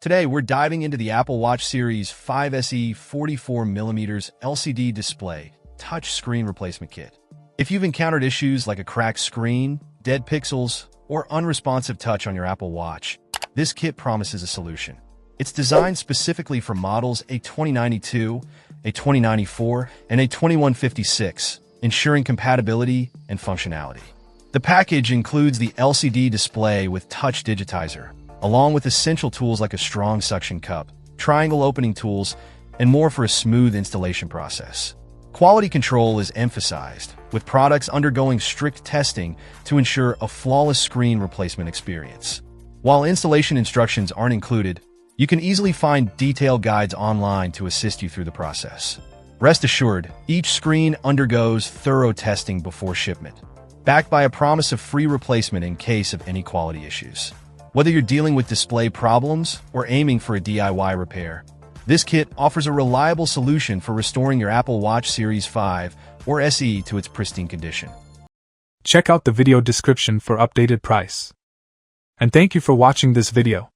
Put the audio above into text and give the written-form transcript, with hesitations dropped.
Today, we're diving into the Apple Watch Series 5 SE 44mm LCD display touch screen replacement kit. If you've encountered issues like a cracked screen, dead pixels, or unresponsive touch on your Apple Watch, this kit promises a solution. It's designed specifically for models A2092, A2094, and A2156, ensuring compatibility and functionality. The package includes the LCD display with touch digitizer, along with essential tools like a strong suction cup, triangle opening tools, and more for a smooth installation process. Quality control is emphasized, with products undergoing strict testing to ensure a flawless screen replacement experience. While installation instructions aren't included, you can easily find detailed guides online to assist you through the process. Rest assured, each screen undergoes thorough testing before shipment, backed by a promise of free replacement in case of any quality issues. Whether you're dealing with display problems or aiming for a DIY repair, this kit offers a reliable solution for restoring your Apple Watch Series 5 or SE to its pristine condition. Check out the video description for updated price. And thank you for watching this video.